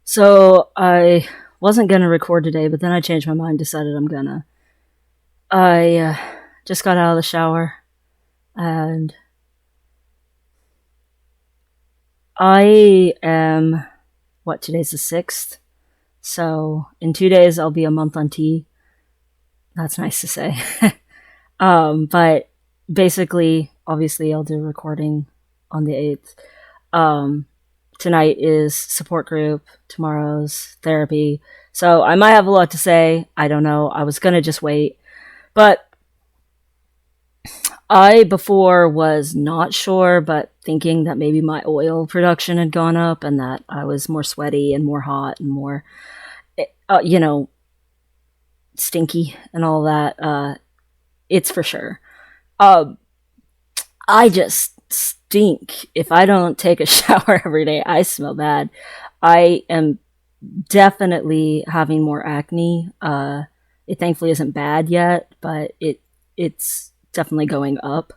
So I wasn't gonna record today, but then I changed my mind, decided I'm gonna. I just got out of the shower, and I am, what, today's the 6th? So in 2 days I'll be a month on tea. That's nice to say. But basically, obviously I'll do a recording on the 8th. Um, Tonight is support group, tomorrow's therapy. So I might have a lot to say. I don't know. I was gonna just wait. But I before was not sure, but thinking that maybe my oil production had gone up and that I was more sweaty and more hot and more, you know, stinky and all that. It's for sure. Uh, I just stink. If I don't take a shower every day, I smell bad. I am definitely having more acne. It thankfully isn't bad yet, but it's definitely going up,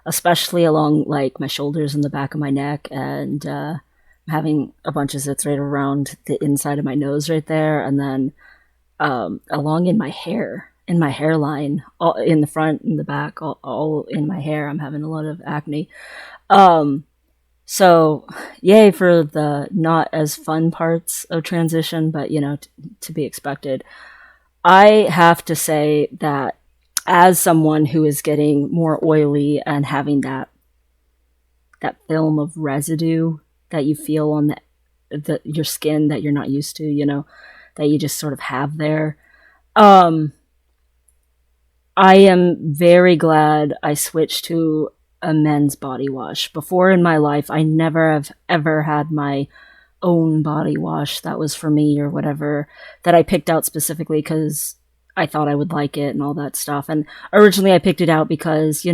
especially along like my shoulders and the back of my neck, and I'm having a bunch of zits right around the inside of my nose right there, and then along in my hairline, all in the front and the back, all in my hair. I'm having a lot of acne. Um, so, yay for the not as fun parts of transition, but to be expected. I have to say that as someone who is getting more oily and having that film of residue that you feel on your skin that you're not used to, that you just sort of have there. Um, I am very glad I switched to a men's body wash. Before in my life, I never have ever had my own body wash that was for me or whatever, that I picked out specifically because I thought I would like it and all that stuff. And originally I picked it out because,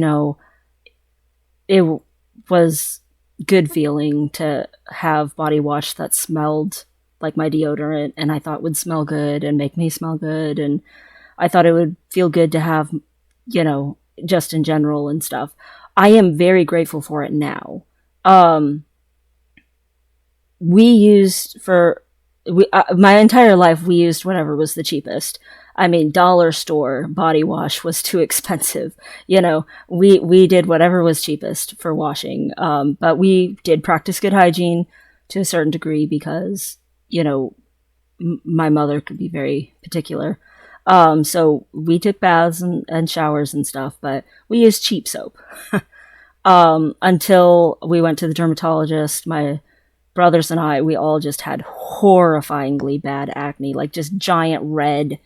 it was good feeling to have body wash that smelled like my deodorant and I thought would smell good and make me smell good. And I thought it would feel good to have, just in general and stuff. I am very grateful for it now. Um, we used for my entire life we used whatever was the cheapest. I mean, dollar store body wash was too expensive. We did whatever was cheapest for washing. But we did practice good hygiene to a certain degree because my mother could be very particular. So we took baths and showers and stuff, but we used cheap soap. Until we went to the dermatologist. My brothers and we all just had horrifyingly bad acne, like just giant red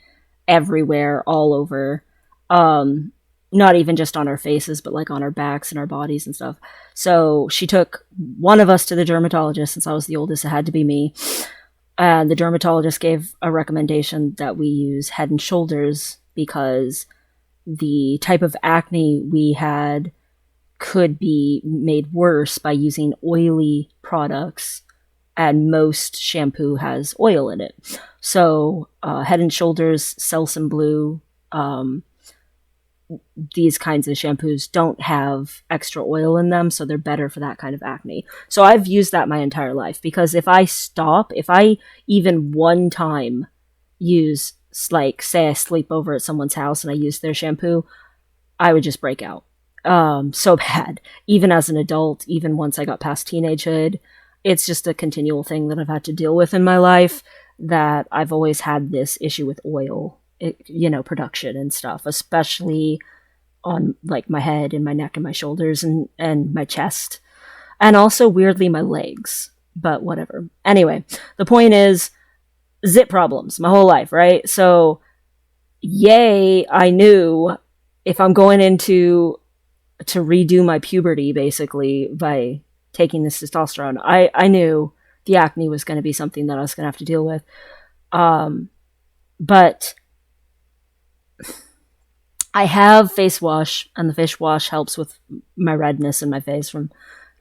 everywhere, all over. Not even just on our faces, but like on our backs and our bodies and stuff. So she took one of us to the dermatologist. Since I was the oldest, it had to be me. And the dermatologist gave a recommendation that we use Head and Shoulders because the type of acne we had could be made worse by using oily products, and most shampoo has oil in it. So, Head and Shoulders, Selsun Blue, these kinds of shampoos don't have extra oil in them, so they're better for that kind of acne. So I've used that my entire life because if I even one time use, like, say I sleep over at someone's house and I use their shampoo, I would just break out. So bad. Even as an adult, even once I got past teenagehood, it's just a continual thing that I've had to deal with in my life, that I've always had this issue with oil, production and stuff, especially on like my head and my neck and my shoulders and my chest, and also weirdly my legs, but whatever. Anyway, the point is zit problems my whole life, right? So yay, I knew if I'm going into to redo my puberty basically by taking this testosterone, I knew the acne was going to be something that I was going to have to deal with. But I have face wash, and the face wash helps with my redness in my face from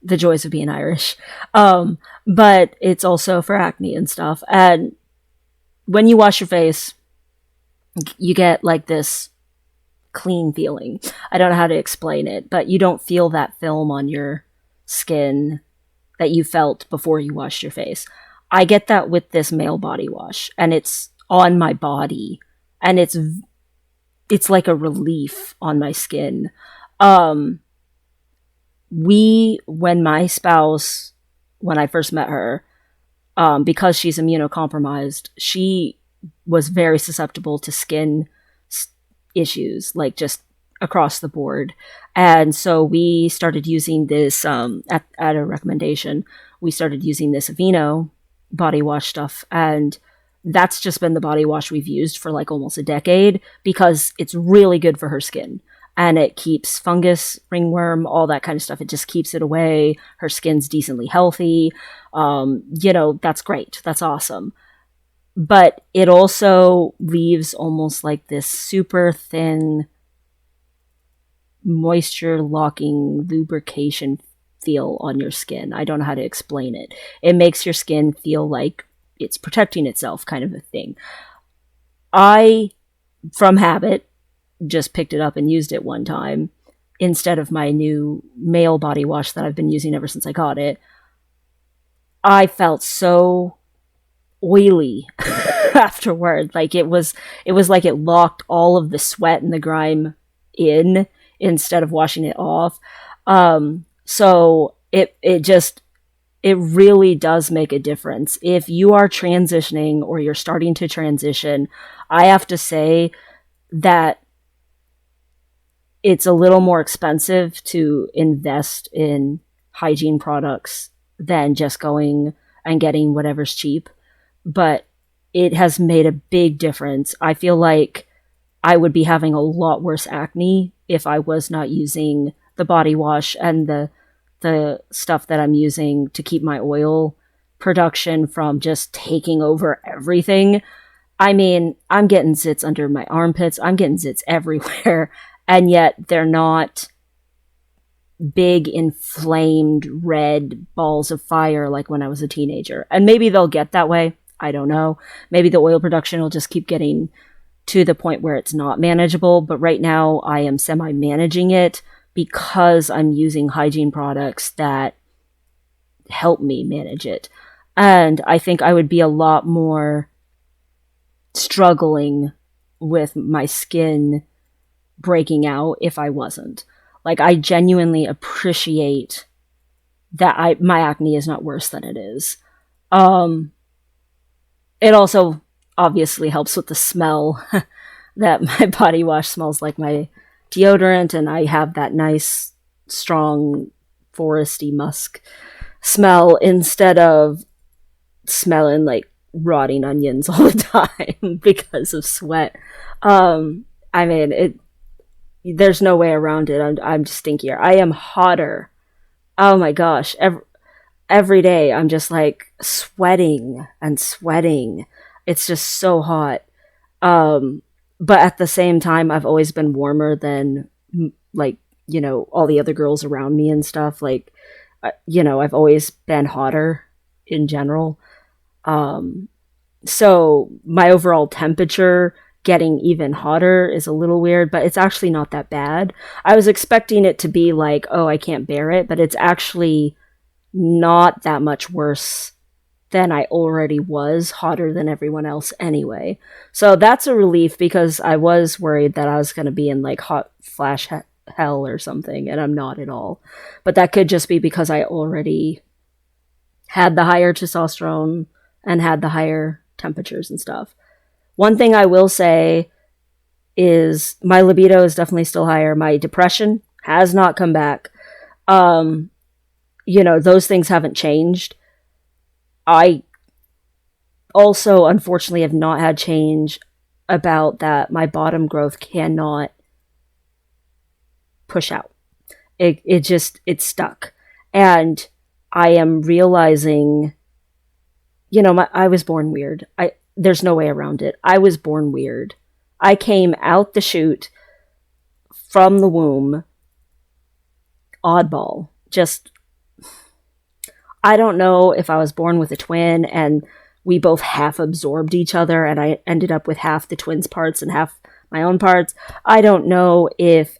the joys of being Irish. But it's also for acne and stuff. And when you wash your face, you get like this clean feeling. I don't know how to explain it, but you don't feel that film on your skin that you felt before you washed your face. I get that with this male body wash, and it's on my body, and it's like a relief on my skin. Um, when my spouse, when I first met her, because she's immunocompromised, she was very susceptible to skin issues, like just across the board. And so we started using this, at a recommendation, we started using this Aveeno body wash stuff. And that's just been the body wash we've used for like almost a decade because it's really good for her skin. And it keeps fungus, ringworm, all that kind of stuff. It just keeps it away. Her skin's decently healthy. That's great. That's awesome. But it also leaves almost like this super thin moisture locking lubrication feel on your skin. I don't know how to explain it. It makes your skin feel like it's protecting itself, kind of a thing. I, from habit, just picked it up and used it one time instead of my new male body wash that I've been using ever since I got it. I felt so oily afterward. Like it was like it locked all of the sweat and the grime in instead of washing it off. So it really does make a difference. If you are transitioning or you're starting to transition, I have to say that it's a little more expensive to invest in hygiene products than just going and getting whatever's cheap. But it has made a big difference. I feel like I would be having a lot worse acne if I was not using the body wash and the stuff that I'm using to keep my oil production from just taking over everything. I mean, I'm getting zits under my armpits. I'm getting zits everywhere. And yet they're not big, inflamed, red balls of fire like when I was a teenager. And maybe they'll get that way. I don't know. Maybe the oil production will just keep getting to the point where it's not manageable. But right now I am semi-managing it because I'm using hygiene products that help me manage it. And I think I would be a lot more struggling with my skin breaking out if I wasn't. Like, I genuinely appreciate that my acne is not worse than it is. It also obviously helps with the smell that my body wash smells like my deodorant, and I have that nice, strong, foresty musk smell instead of smelling like rotting onions all the time because of sweat. I mean, there's no way around it. I'm just stinkier. I am hotter. Oh my gosh. Every day I'm just like sweating and sweating. It's just so hot. But at the same time, I've always been warmer than like, all the other girls around me and stuff. Like, I've always been hotter in general. So my overall temperature getting even hotter is a little weird, but it's actually not that bad. I was expecting it to be like, oh, I can't bear it, but it's actually not that much worse than I already was, hotter than everyone else anyway. So that's a relief because I was worried that I was going to be in like hot flash hell or something, and I'm not at all. But that could just be because I already had the higher testosterone and had the higher temperatures and stuff. One thing I will say is my libido is definitely still higher. My depression has not come back. Those things haven't changed. I also, unfortunately, have not had change about that. My bottom growth cannot push out. It's stuck. And I am realizing, I was born weird. There's no way around it. I was born weird. I came out the chute from the womb oddball. I don't know if I was born with a twin and we both half absorbed each other and I ended up with half the twins' parts and half my own parts. I don't know if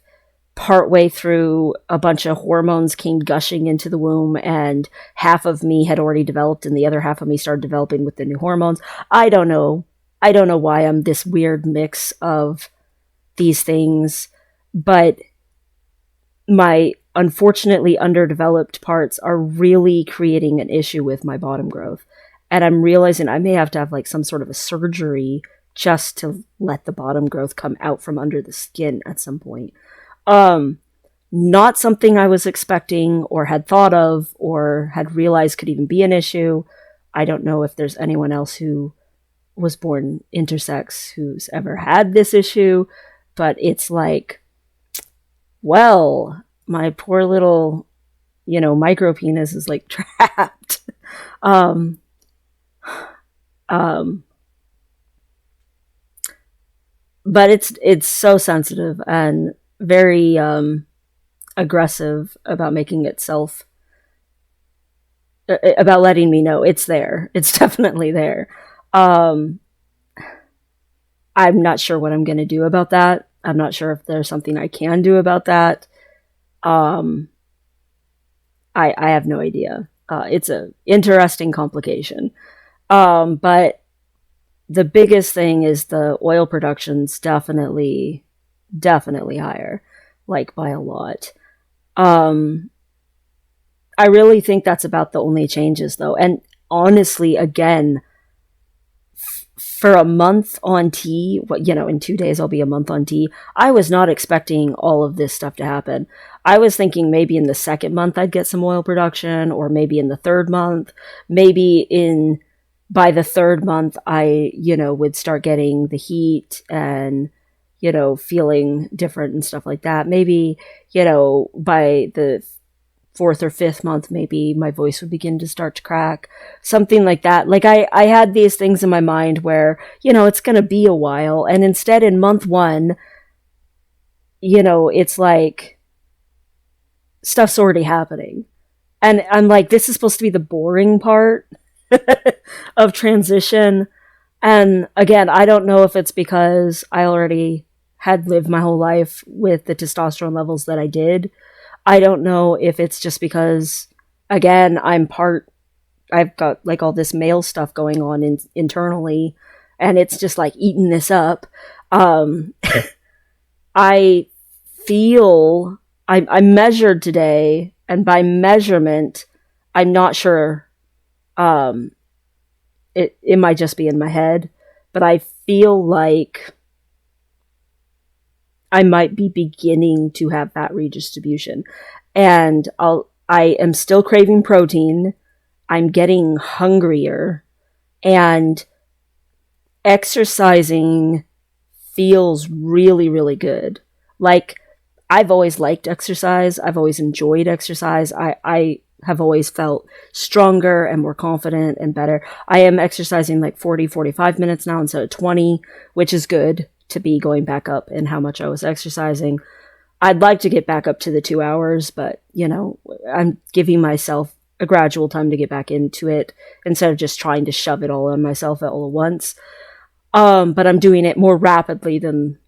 partway through, a bunch of hormones came gushing into the womb, and half of me had already developed and the other half of me started developing with the new hormones. I don't know. I don't know why I'm this weird mix of these things, but my unfortunately underdeveloped parts are really creating an issue with my bottom growth. And I'm realizing I may have to have like some sort of a surgery just to let the bottom growth come out from under the skin at some point. Um, Not something I was expecting or had thought of or had realized could even be an issue. I don't know if there's anyone else who was born intersex who's ever had this issue, but it's like, well, my poor little, micro penis is like trapped. um, um, but it's so sensitive and very aggressive about making itself about letting me know it's there. It's definitely there. Um, I'm not sure what I'm going to do about that. I'm not sure if there's something I can do about that. Um, I have no idea. It's a interesting complication. But the biggest thing is the oil production's definitely higher, like by a lot. Um, I really think that's about the only changes though. And honestly, again, for a month on T, in 2 days I'll be a month on T. I was not expecting all of this stuff to happen. I was thinking maybe in the second month I'd get some oil production, or maybe in the third month, maybe by the third month I, would start getting the heat and, feeling different and stuff like that. Maybe, by the fourth or fifth month, maybe my voice would begin to start to crack, something like that. Like I had these things in my mind where, it's going to be a while. And instead in month one, it's like stuff's already happening. And I'm like, this is supposed to be the boring part of transition. And again, I don't know if it's because I already had lived my whole life with the testosterone levels that I did. I don't know if it's just because, again, I've got like all this male stuff going on internally, and it's just like eating this up. I feel, I measured today, and by measurement, I'm not sure, it might just be in my head, but I feel like I might be beginning to have fat redistribution. And I am still craving protein. I'm getting hungrier, and exercising feels really, really good. Like, I've always liked exercise. I've always enjoyed exercise. I have always felt stronger and more confident and better. I am exercising like 45 minutes now instead of 20, which is good to be going back up in how much I was exercising. I'd like to get back up to the 2 hours, but, I'm giving myself a gradual time to get back into it instead of just trying to shove it all on myself all at once. But I'm doing it more rapidly than,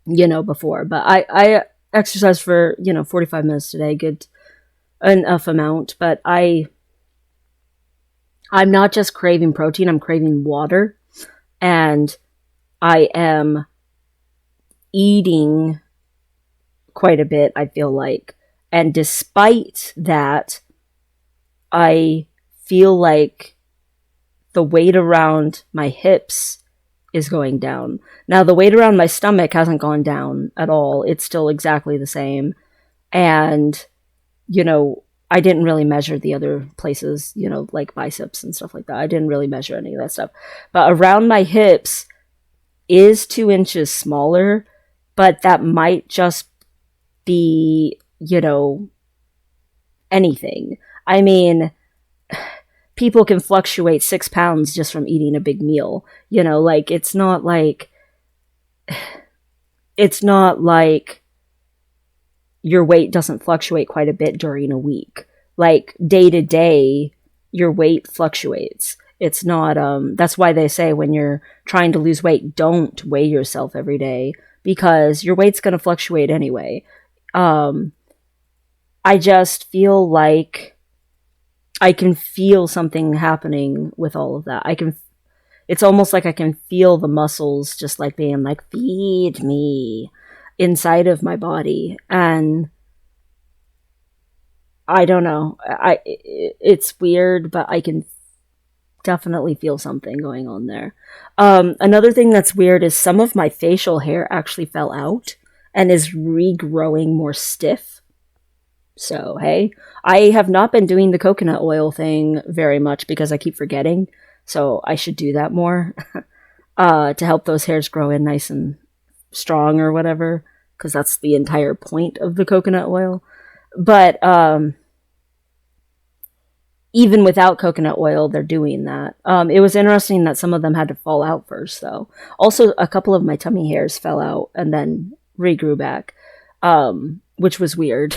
before. But I exercised for, 45 minutes today, good enough amount. But I'm not just craving protein, I'm craving water. And I am eating quite a bit, I feel like. And despite that, I feel like the weight around my hips is going down. Now, the weight around my stomach hasn't gone down at all. It's still exactly the same. And, I didn't really measure the other places, like biceps and stuff like that. I didn't really measure any of that stuff. But around my hips is 2 inches smaller, but that might just be, anything. I mean, people can fluctuate 6 pounds just from eating a big meal. Like, it's not like your weight doesn't fluctuate quite a bit during a week. Like, day to day, your weight fluctuates. It's not, that's why they say when you're trying to lose weight, don't weigh yourself every day, because your weight's going to fluctuate anyway. Um, I just feel like I can feel something happening with all of that. It's almost like I can feel the muscles just like being like, feed me inside of my body. And I don't know. It's weird, but I can definitely feel something going on there. Another thing that's weird is some of my facial hair actually fell out and is regrowing more stiff. So, hey, I have not been doing the coconut oil thing very much because I keep forgetting. So, I should do that more to help those hairs grow in nice and strong or whatever, because that's the entire point of the coconut oil. But even without coconut oil, they're doing that. It was interesting that some of them had to fall out first, though. Also, a couple of my tummy hairs fell out and then regrew back, which was weird.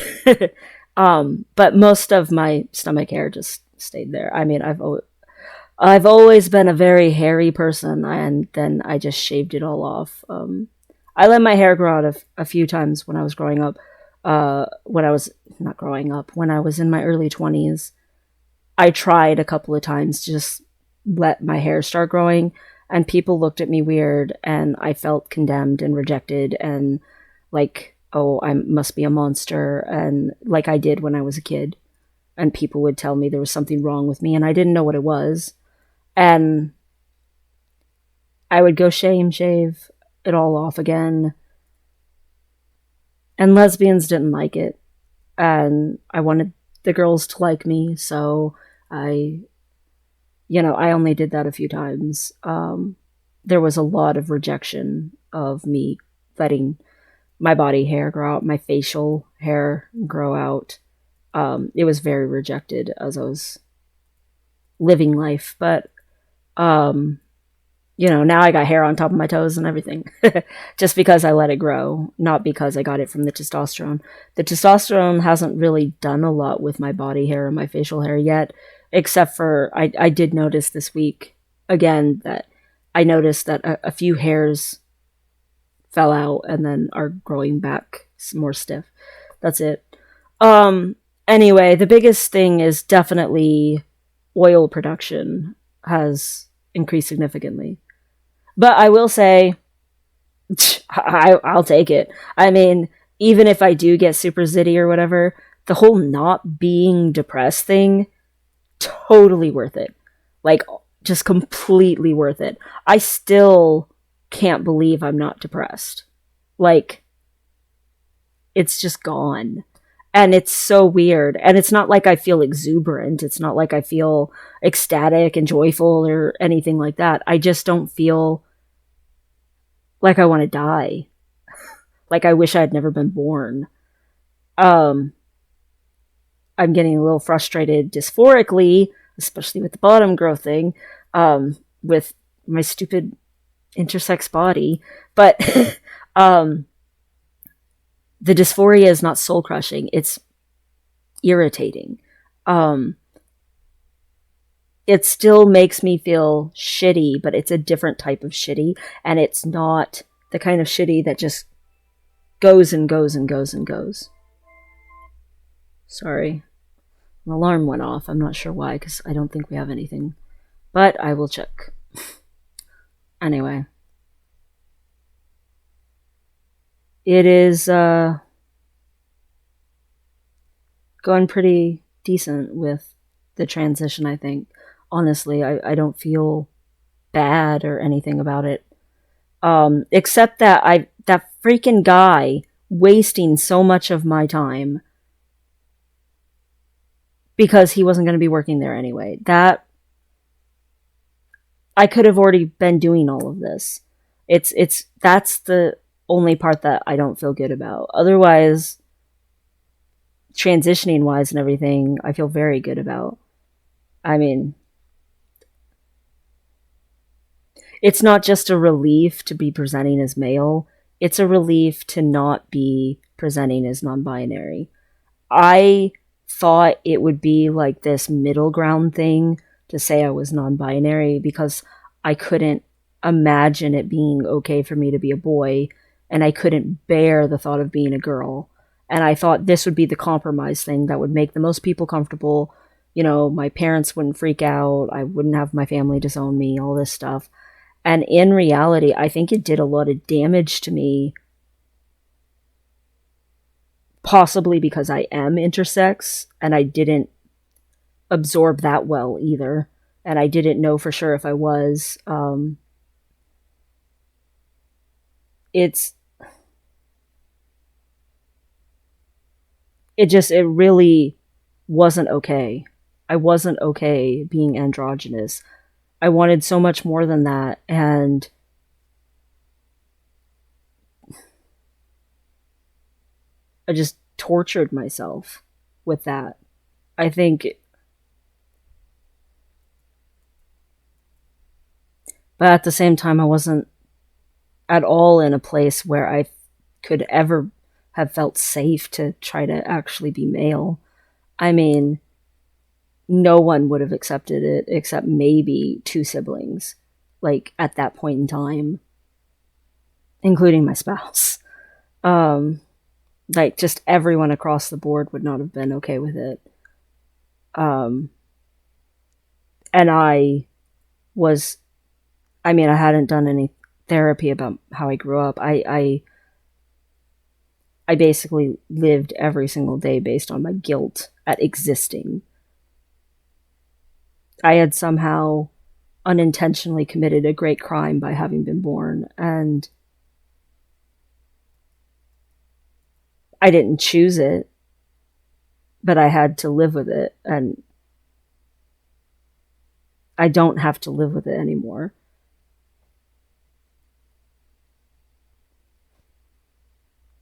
But most of my stomach hair just stayed there. I mean, I've always been a very hairy person, and then I just shaved it all off. I let my hair grow out a few times when I was growing up. When I was not growing up, when I was in my early 20s, I tried a couple of times to just let my hair start growing, and people looked at me weird, and I felt condemned and rejected, and like, oh, I must be a monster, and like I did when I was a kid. And people would tell me there was something wrong with me, and I didn't know what it was. And I would go shave it all off again. And lesbians didn't like it. And I wanted the girls to like me, so I only did that a few times. There was a lot of rejection of me letting my body hair grow out, my facial hair grow out. It was very rejected as I was living life, but now I got hair on top of my toes and everything. Just because I let it grow, not because I got it from the testosterone. The testosterone hasn't really done a lot with my body hair or my facial hair yet, except for I did notice this week again that I noticed that a few hairs fell out and then are growing back more stiff. That's it. Anyway, the biggest thing is definitely oil production has increased significantly. But I will say, I'll take it. I mean, even if I do get super zitty or whatever, the whole not being depressed thing, totally worth it. Like, just completely worth it. I still can't believe I'm not depressed. Like, it's just gone. And it's so weird. And it's not like I feel exuberant. It's not like I feel ecstatic and joyful or anything like that. I just don't feel like I want to die. Like I wish I had never been born. I'm getting a little frustrated dysphorically, especially with the bottom growth thing, with my stupid intersex body. But the dysphoria is not soul crushing. It's irritating. It still makes me feel shitty, but it's a different type of shitty. And it's not the kind of shitty that just goes and goes and goes and goes. Sorry. An alarm went off. I'm not sure why, because I don't think we have anything. But I will check. Anyway. It is going pretty decent with the transition, I think. Honestly, I don't feel bad or anything about it. Except that that freaking guy wasting so much of my time because he wasn't going to be working there anyway. That I could have already been doing all of this. That's the only part that I don't feel good about. Otherwise, transitioning wise and everything, I feel very good about. I mean, it's not just a relief to be presenting as male, it's a relief to not be presenting as non-binary. I thought it would be like this middle ground thing to say I was non-binary because I couldn't imagine it being okay for me to be a boy, and I couldn't bear the thought of being a girl. And I thought this would be the compromise thing that would make the most people comfortable. You know, my parents wouldn't freak out. I wouldn't have my family disown me, all this stuff. And in reality, I think it did a lot of damage to me, possibly because I am intersex and I didn't absorb that well either. And I didn't know for sure if I was. It's it really wasn't okay. I wasn't okay being androgynous. I wanted so much more than that, and I just tortured myself with that. I think, but at the same time, I wasn't at all in a place where I could ever have felt safe to try to actually be male. I mean, no one would have accepted it except maybe two siblings, like at that point in time, including my spouse. Um, like just everyone across the board would not have been okay with it. Um, and was, I mean, I hadn't done any therapy about how I grew up. I basically lived every single day based on my guilt at existing. I had somehow unintentionally committed a great crime by having been born, and I didn't choose it, but I had to live with it, and I don't have to live with it anymore.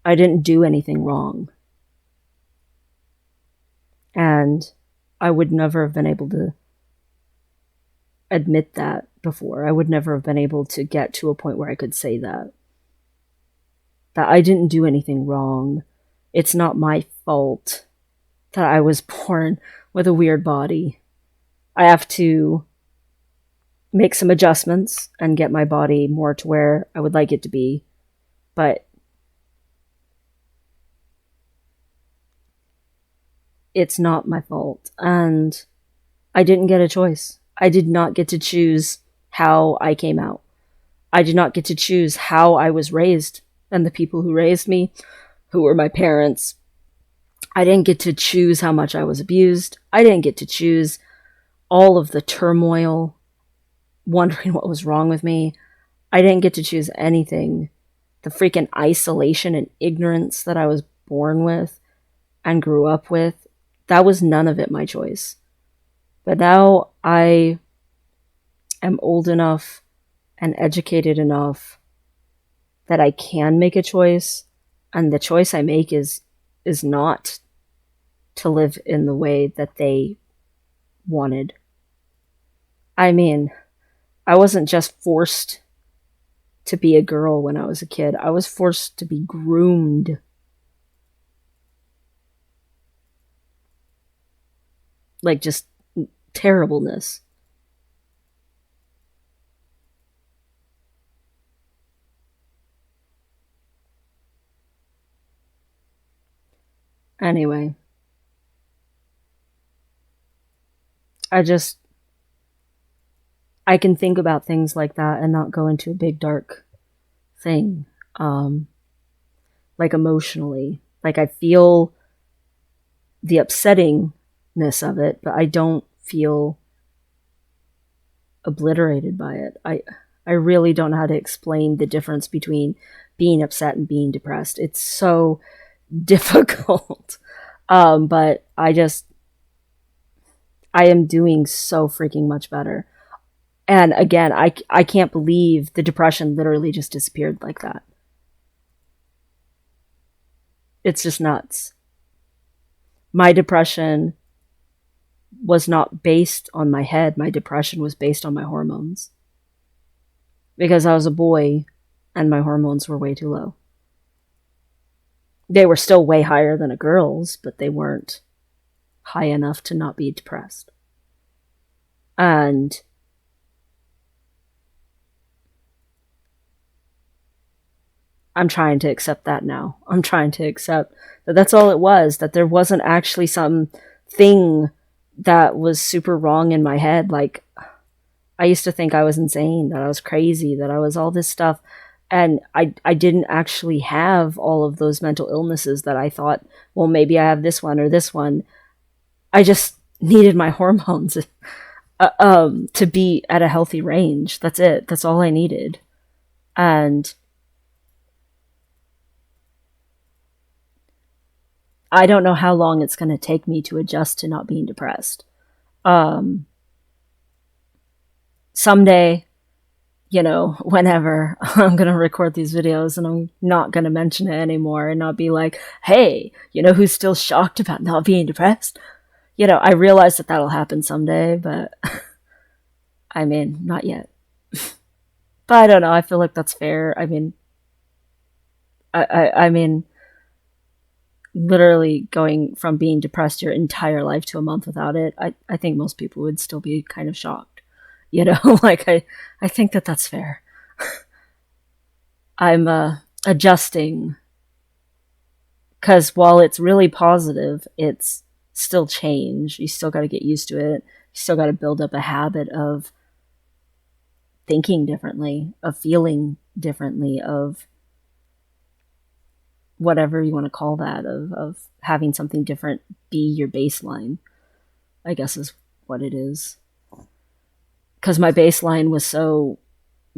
I didn't do anything wrong. And I would never have been able to admit that before. I would never have been able to get to a point where I could say that. That I didn't do anything wrong. It's not my fault that I was born with a weird body. I have to make some adjustments and get my body more to where I would like it to be. But it's not my fault. And I didn't get a choice. I did not get to choose how I came out. I did not get to choose how I was raised. And the people who raised me, who were my parents, I didn't get to choose how much I was abused. I didn't get to choose all of the turmoil, wondering what was wrong with me. I didn't get to choose anything. The freaking isolation and ignorance that I was born with and grew up with, that was none of it my choice. But now I am old enough and educated enough that I can make a choice, and the choice I make is not to live in the way that they wanted. I mean, I wasn't just forced to be a girl when I was a kid. I was forced to be groomed. Like just terribleness. Anyway, I just, I can think about things like that and not go into a big dark thing. Um, like emotionally. Like I feel the upsettingness of it, but I don't feel obliterated by it. I really don't know how to explain the difference between being upset and being depressed. It's so difficult. But I am doing so freaking much better. And again, I can't believe the depression literally just disappeared like that. It's just nuts. My depression was not based on my head. My depression was based on my hormones. Because I was a boy and my hormones were way too low. They were still way higher than a girl's, but they weren't high enough to not be depressed. And I'm trying to accept that now. I'm trying to accept that that's all it was, that there wasn't actually some thing that was super wrong in my head. Like, I used to think I was insane, that I was crazy, that I was all this stuff. And I didn't actually have all of those mental illnesses that I thought, well, maybe I have this one or this one. I just needed my hormones to be at a healthy range. That's it. That's all I needed. And I don't know how long it's going to take me to adjust to not being depressed. Um, Someday, whenever I'm going to record these videos and I'm not going to mention it anymore and not be like, hey, who's still shocked about not being depressed? I realize that that'll happen someday, but I mean, not yet. But I don't know. I feel like that's fair. I mean, I mean, literally going from being depressed your entire life to a month without it, I think most people would still be kind of shocked. Like I think that that's fair. I'm adjusting because while it's really positive, it's still change. You still got to get used to it. You still got to build up a habit of thinking differently, of feeling differently, of whatever you want to call that, of having something different be your baseline, I guess is what it is. Because my baseline was so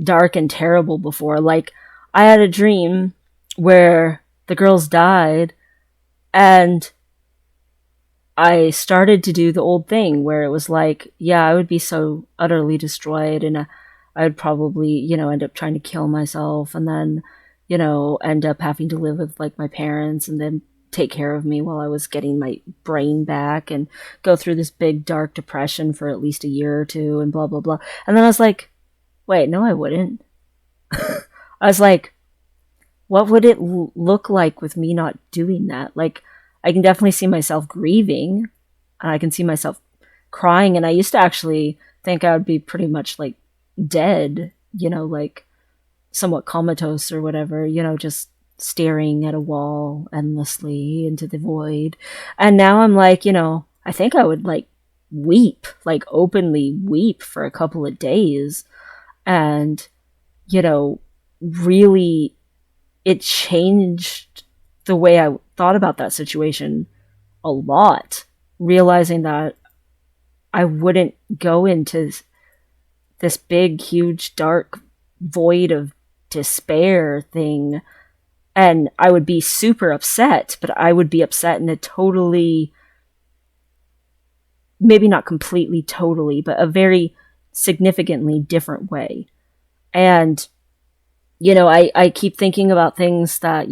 dark and terrible before. Like, I had a dream where the girls died, and I started to do the old thing where it was like, yeah, I would be so utterly destroyed, and I would probably, end up trying to kill myself, and then, end up having to live with like my parents and then take care of me while I was getting my brain back and go through this big dark depression for at least a year or two and blah, blah, blah. And then I was like, wait, no, I wouldn't. I was like, what would it look like with me not doing that? Like, I can definitely see myself grieving and I can see myself crying. And I used to actually think I would be pretty much like dead, like somewhat comatose or whatever, just staring at a wall endlessly into the void. And now I'm like, I think I would like weep, like openly weep for a couple of days. And, really, it changed the way I thought about that situation a lot, realizing that I wouldn't go into this big, huge, dark void of despair thing and I would be super upset, but I would be upset in a totally, maybe not completely totally, but a very significantly different way. And, I keep thinking about things that,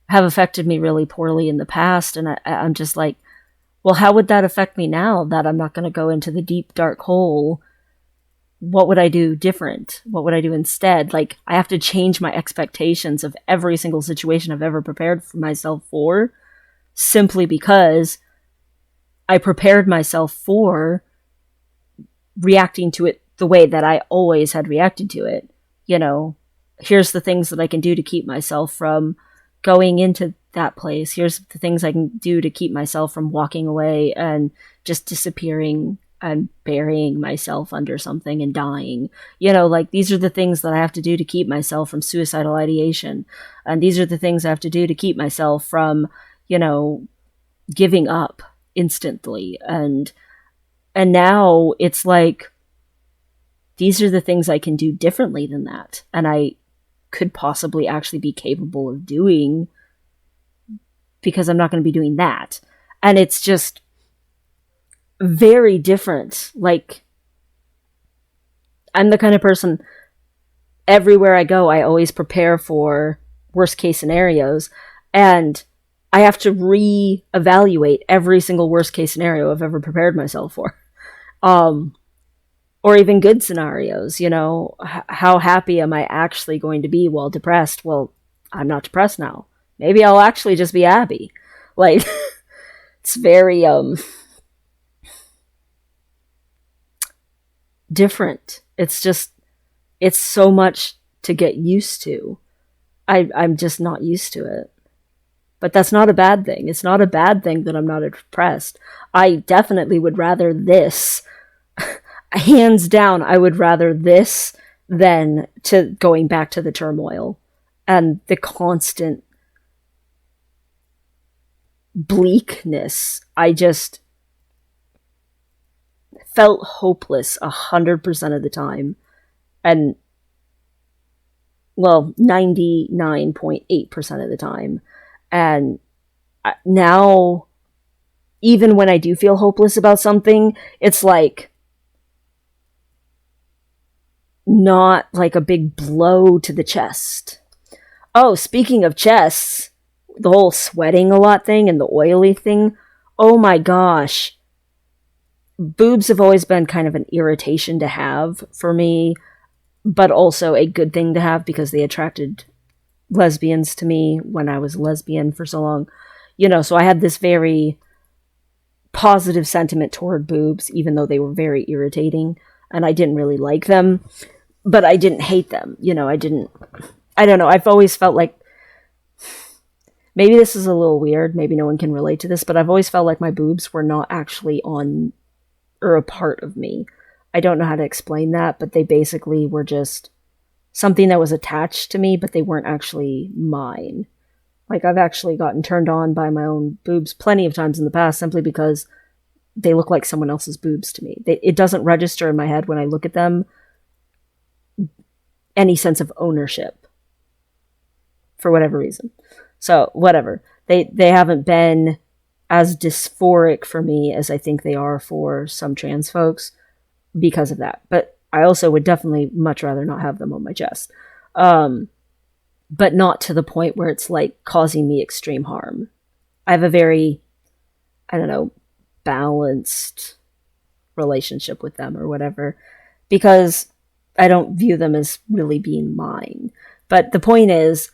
have affected me really poorly in the past. And I'm just like, well, how would that affect me now that I'm not going to go into the deep, dark hole? What would I do different? What would I do instead? Like, I have to change my expectations of every single situation I've ever prepared for myself for, simply because I prepared myself for reacting to it the way that I always had reacted to it. Here's the things that I can do to keep myself from going into that place. Here's the things I can do to keep myself from walking away and just disappearing and burying myself under something and dying. Like, these are the things that I have to do to keep myself from suicidal ideation. And these are the things I have to do to keep myself from, giving up instantly. And now it's like, these are the things I can do differently than that. And I could possibly actually be capable of doing, because I'm not going to be doing that. And it's just very different. Like, I'm the kind of person, everywhere I go, I always prepare for worst case scenarios. And I have to re-evaluate every single worst case scenario I've ever prepared myself for. Or even good scenarios, how happy am I actually going to be while depressed? Well, I'm not depressed now. Maybe I'll actually just be happy. Like, it's very, different. It's so much to get used to. I'm just not used to it. But that's not a bad thing. It's not a bad thing that I'm not depressed. I definitely would rather this, hands down, I would rather this than to going back to the turmoil and the constant bleakness. I just felt hopeless 100% of the time. And, well, 99.8% of the time. And now, even when I do feel hopeless about something, it's like not like a big blow to the chest. Oh, speaking of chests, the whole sweating a lot thing and the oily thing. Oh my gosh. Boobs have always been kind of an irritation to have for me, but also a good thing to have because they attracted lesbians to me when I was lesbian for so long. So I had this very positive sentiment toward boobs, even though they were very irritating and I didn't really like them, but I didn't hate them. I don't know. I've always felt like, maybe this is a little weird, maybe no one can relate to this, but I've always felt like my boobs were not actually on or a part of me. I don't know how to explain that, but they basically were just something that was attached to me, but they weren't actually mine. Like, I've actually gotten turned on by my own boobs plenty of times in the past simply because they look like someone else's boobs to me. It doesn't register in my head when I look at them any sense of ownership for whatever reason. So, whatever. They haven't been as dysphoric for me as I think they are for some trans folks because of that. But I also would definitely much rather not have them on my chest. But not to the point where it's like causing me extreme harm. I have a very, I don't know, balanced relationship with them or whatever, because I don't view them as really being mine. But the point is,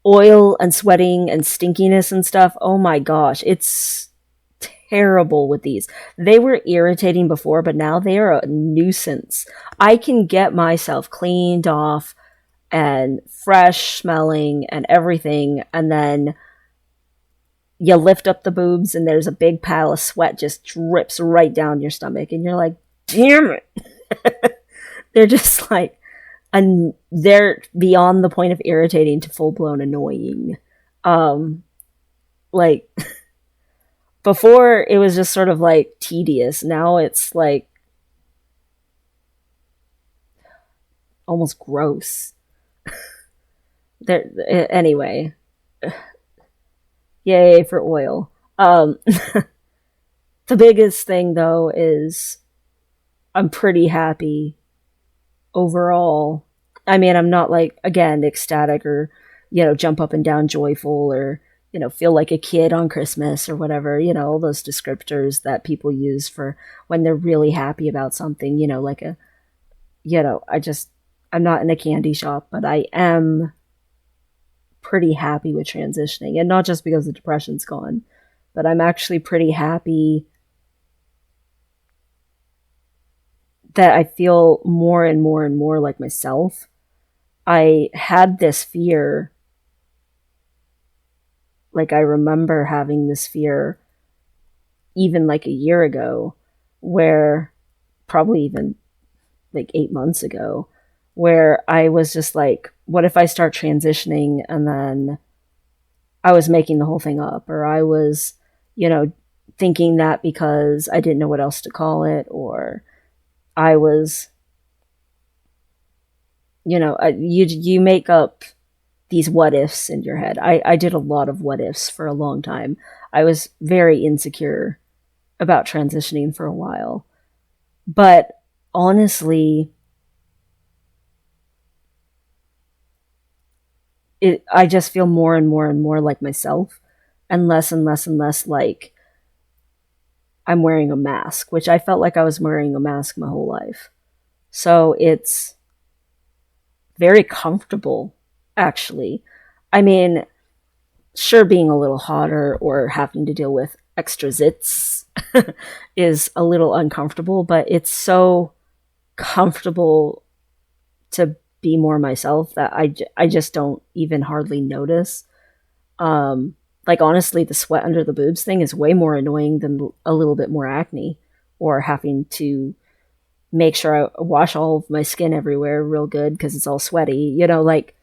oil and sweating and stinkiness and stuff, oh my gosh, it's terrible with these. They were irritating before, but now they are a nuisance. I can get myself cleaned off and fresh smelling and everything, and then you lift up the boobs and there's a big pile of sweat just drips right down your stomach, and you're like, damn it. They're just like, and they're beyond the point of irritating to full-blown annoying. Like, before it was just sort of like tedious. Now it's like almost gross. Anyway, yay for oil. The biggest thing though is I'm pretty happy overall. I mean, I'm not like, again, ecstatic or, jump up and down joyful or, feel like a kid on Christmas or whatever, all those descriptors that people use for when they're really happy about something, like I'm not in a candy shop, but I am pretty happy with transitioning, and not just because the depression's gone, but I'm actually pretty happy that I feel more and more and more like myself. I had this fear, like I remember having this fear even like a year ago, where probably even like 8 months ago, where I was just like, what if I start transitioning and then I was making the whole thing up, or I was, thinking that because I didn't know what else to call it, or I was, you make up these what ifs in your head. I did a lot of what ifs for a long time. I was very insecure about transitioning for a while. But honestly, I just feel more and more and more like myself, and less and less and less like I'm wearing a mask, which I felt like I was wearing a mask my whole life. So it's very comfortable, actually. I mean, sure, being a little hotter or having to deal with extra zits is a little uncomfortable, but it's so comfortable to be more myself that I just don't even hardly notice. Like honestly, the sweat under the boobs thing is way more annoying than a little bit more acne or having to make sure I wash all of my skin everywhere real good because it's all sweaty. Like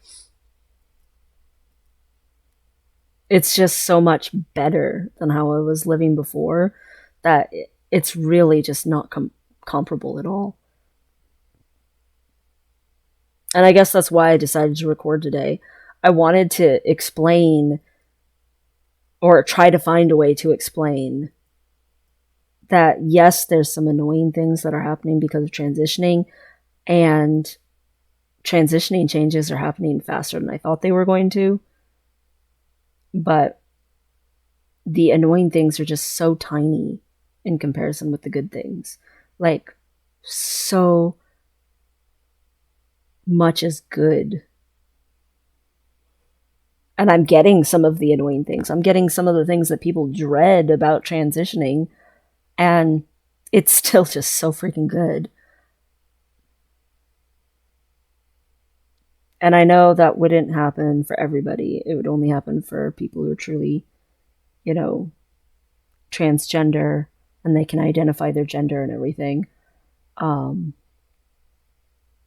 it's just so much better than how I was living before that it's really just not comparable at all. And I guess that's why I decided to record today. I wanted to explain or try to find a way to explain that yes, there's some annoying things that are happening because of transitioning, and transitioning changes are happening faster than I thought they were going to. But the annoying things are just so tiny in comparison with the good things. Like, so much is good. And I'm getting some of the annoying things. I'm getting some of the things that people dread about transitioning. And it's still just so freaking good. And I know that wouldn't happen for everybody. It would only happen for people who are truly, you know, transgender and they can identify their gender and everything.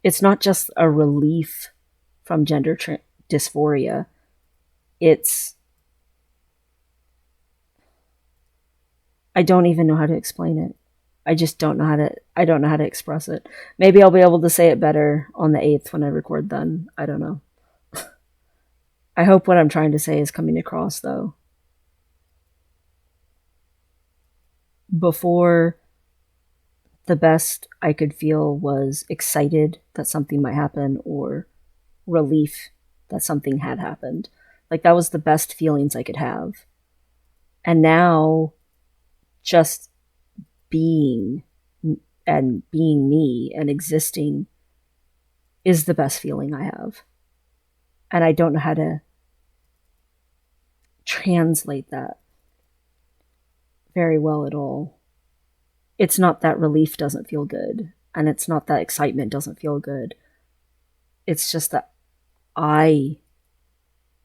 It's not just a relief from gender dysphoria. It's, I don't even know how to explain it. I just don't know I don't know how to express it. Maybe I'll be able to say it better on the 8th when I record then. I don't know. I hope what I'm trying to say is coming across though. Before, the best I could feel was excited that something might happen or relief that something had happened. Like that was the best feelings I could have. And now just being and being me and existing is the best feeling I have. And I don't know how to translate that very well at all. It's not that relief doesn't feel good, and it's not that excitement doesn't feel good. It's just that I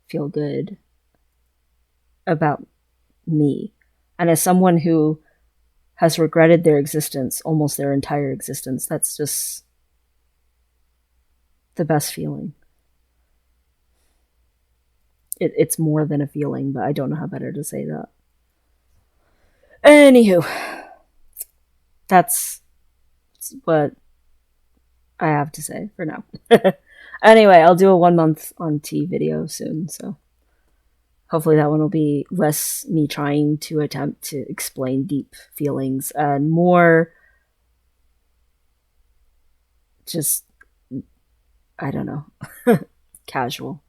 feel good about me. And as someone who has regretted their existence, almost their entire existence, that's just the best feeling. It's more than a feeling, but I don't know how better to say that. Anywho, that's what I have to say for now. Anyway, I'll do a 1 month on T video soon, so hopefully that one will be less me trying to attempt to explain deep feelings and more just, I don't know, casual.